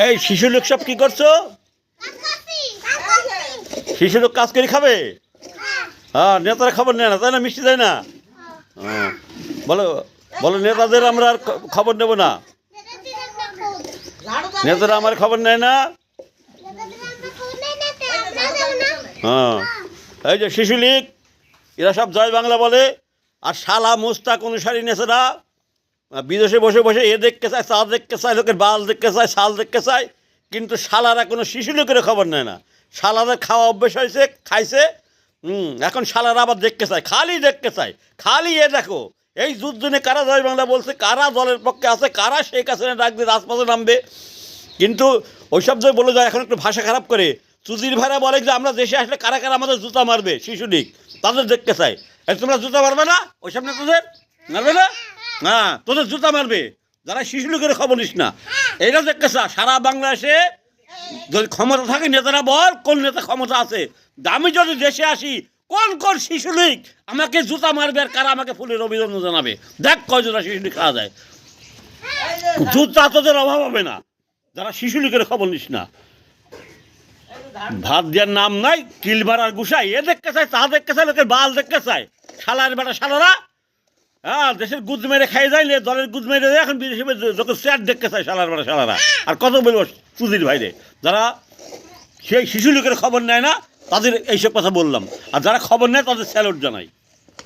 এই শিশু লোক সব কি করছো? শিশু লোক কাজ করে খাবে? হ্যাঁ, নেতারা খবর নেয় না তাই না, মিষ্টি দেয় না? হ্যাঁ, বলো বলো নেতাদের আমরা আর খবর নেব না। নেতারা আমার খবর নেয় না। হ্যাঁ, এই যে শিশু লীগ এরা সব জয় বাংলা বলে, আর শালা মুস্তাক অনুসারী নেতারা বিদেশে বসে বসে এ দেখতে চায়, চা দেখতে চায়, লোকের বাল দেখতে চায়, শাল দেখতে চায়, কিন্তু শালারা কোনো শিশু লোকের খবর নেয় না। শালাদের খাওয়া অভ্যেস হয়েছে, খাইছে, এখন শালারা আবার দেখতে চায়, খালি দেখতে চায়, খালি এ দেখো এই যুদ্ধ নিয়ে কারা জয় বাংলা বলছে, কারা দলের পক্ষে আছে, কারা শেখ হাসিনা ডাক দিয়ে রাজপথে নামবে। কিন্তু ওইসব যে বলে যায় এখন একটু ভাষা খারাপ করে, চুদির ভাড়া বলে যে আমরা দেশে আসলে কারা কারা আমাদের জুতা মারবে, শিশু লীগ তাদের দেখতে চায়। তোমরা জুতা মারবে না ওইসব নেতাদের? মারবে না? হ্যাঁ, তোদের জুতা মারবে যারা শিশু লীগের খবর নিস না। এইটা দেখতে চা সারা বাংলাদেশে যদি ক্ষমতা থাকে নেতারা বল কোন নেতা ক্ষমতা আছে। আমি যদি দেশে আসি কোন কোন শিশু লীগ আমাকে জুতা মারবে আর কারা আমাকে ফুলের অভিনন্দন জানাবে, দেখ কয়জনা শিশু লীগ খাওয়া যায়। জুতা তোদের অভাব হবে না যারা শিশু লীগের খবর নিস না। ভাত দেওয়ার নাম নাই, কিল মারার গুসাই এ দেখতে চায়, তা দেখতে চায়, লোকের বাল দেখতে চায়। শালার বেটা শালারা হ্যাঁ দেশের গুদ মেরে খাই যায়, দলের গুদ মেরে যায়, এখন বিদেশে যখন চেয়ার দেখতে চায় শালার বেটা শালারা। আর কত বলবো চুদির ভাইরে, যারা সেই শিশু লোকের খবর নেয় না তাদের এইসব কথা বললাম, আর যারা খবর নেয় তাদের স্যালুট জানাই।